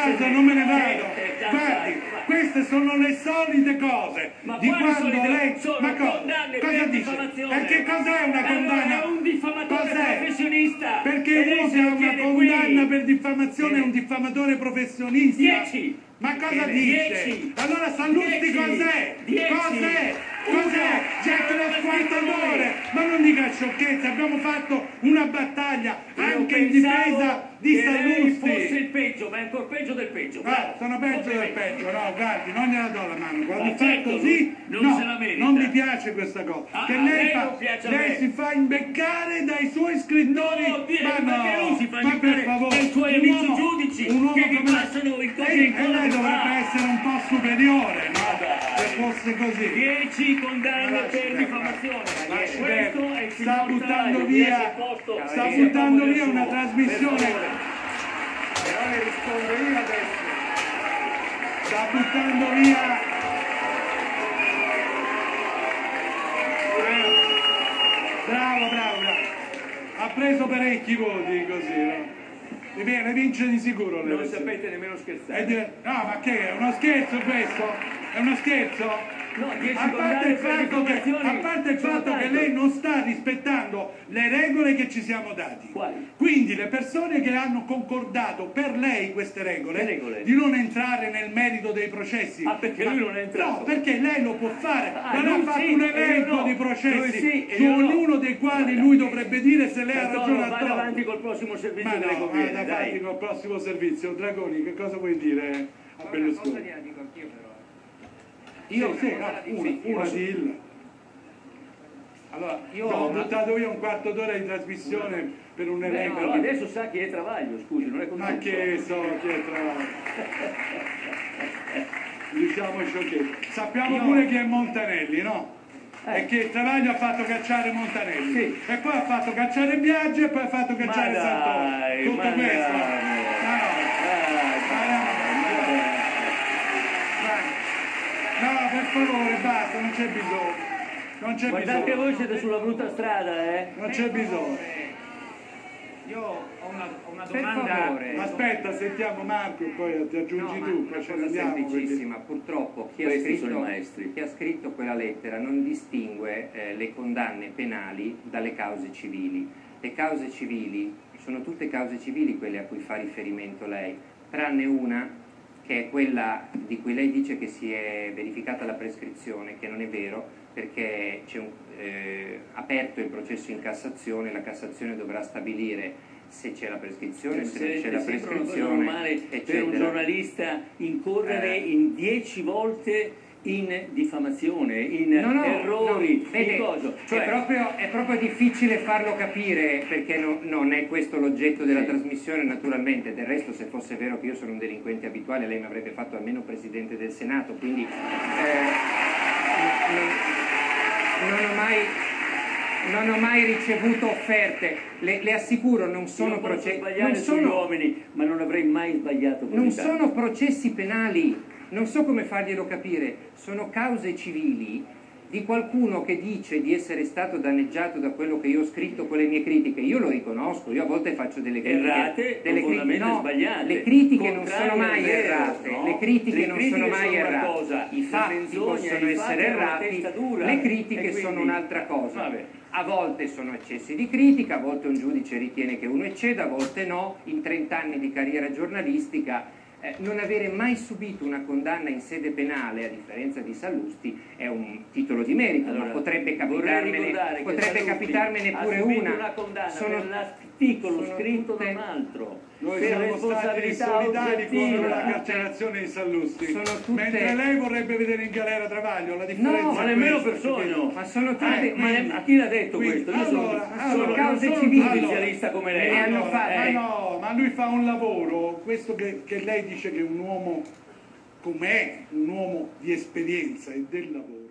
casa, non me ne vado. Guardi, queste sono le solite cose di quando lei... Ma cosa dice? E che cos'è una condanna? È un diffamatore professionista. Perché uno che ha una condanna per diffamazione è un diffamatore professionista? 10. Ma cosa dice? 10. Allora Sallusti cos'è? 10. Cos'è? Jack lo squartatore! Ma non dica sciocchezze, abbiamo fatto una battaglia anche in difesa di Sallusti. Forse il peggio, ma è ancora peggio del peggio. Sono peggio del peggio, no, guardi, non gliela do la mano. Quando fa certo, così, non se la merita. non mi piace questa cosa. Che lei si fa imbeccare dai suoi scrittori. No, perché lui si fa imbeccare dai suoi amici giudici che vi passano il copione. E lei dovrebbe essere un po' superiore, no? Se fosse così. 10 condanne per diffamazione. Questo è il sta buttando via una trasmissione. Però le rispondo io adesso. Sta buttando via. Bravo. Ha preso parecchi voti così, no? Ne vince di sicuro. Non sapete nemmeno scherzare. No, ma che è uno scherzo questo? È uno scherzo? No, 10 A parte il diffamazioni fatto che lei non sta rispettando le regole che ci siamo dati. Quali? Quindi le persone che hanno concordato per lei queste regole, Che regole? di non entrare nel merito dei processi. Perché lui non è entrato? No, perché lei lo può fare. Non ha lui fatto sì, un elenco no. di processi Lui sì, su ognuno dei quali lui dovrebbe dire se lei ha ragione o Vada torto. avanti col prossimo servizio Ma che le no, conviene, vada dai. avanti col prossimo servizio. Dragoni, che cosa vuoi dire a Berlusconi? Cosa gliela dico anch'io però. Una dilla. Allora, ho buttato via un quarto d'ora di trasmissione per un elenco. Però adesso sa chi è Travaglio, scusi, non è così. Ma che so chi è Travaglio? Diciamo sciocchezze. Sappiamo pure chi è Montanelli, no? E che Travaglio ha fatto cacciare Montanelli. Sì. E poi ha fatto cacciare Biaggi e poi ha fatto cacciare Santoro. Tutto questo. No, per favore, basta, non c'è bisogno. Guardate che voi siete sulla brutta strada, Non c'è bisogno. Io ho una Per domanda. favore. Aspetta, sentiamo Marco e poi ti aggiungi tu, poi ce ne Una cosa andiamo. semplicissima, purtroppo chi ha scritto quella lettera non distingue le condanne penali dalle cause civili. Le cause civili sono tutte cause civili quelle a cui fa riferimento lei, tranne una che è quella di cui lei dice che si è verificata la prescrizione, che non è vero, perché c'è aperto il processo in Cassazione, la Cassazione dovrà stabilire se c'è la prescrizione, se non c'è la prescrizione, normale eccetera. per un giornalista incorrere in 10 volte in diffamazione, in errori, in cosa. Cioè, è proprio difficile farlo capire, perché non è questo l'oggetto della trasmissione, naturalmente. Del resto, se fosse vero che io sono un delinquente abituale, lei mi avrebbe fatto almeno Presidente del Senato, quindi non ho mai ricevuto offerte. Le assicuro, non sono processi. Non sono uomini, ma non avrei mai sbagliato così. Non sono processi penali. Non so come farglielo capire, sono cause civili di qualcuno che dice di essere stato danneggiato da quello che io ho scritto con le mie critiche. Io lo riconosco, io a volte faccio delle critiche errate, sbagliate. Le critiche non sono mai errate, no? Le critiche non sono mai errate, i fatti possono essere errati, le critiche sono un'altra cosa. Vabbè. A volte sono eccessi di critica, a volte un giudice ritiene che uno ecceda, a volte no. In 30 anni di carriera giornalistica non avere mai subito una condanna in sede penale, a differenza di Sallusti, è un titolo di merito, ma potrebbe capitarmene pure una condanna per l'articolo scritto da un altro. Noi per siamo stati solidari con la carcerazione di Sallusti, mentre lei vorrebbe vedere in galera Travaglio. La differenza no, ma nemmeno per sogno. Ma sono tutte a chi l'ha detto questo? Io sono cause civili, specialista come lei. Ma lui fa un lavoro, questo che lei dice che è un uomo com'è, un uomo di esperienza e del lavoro.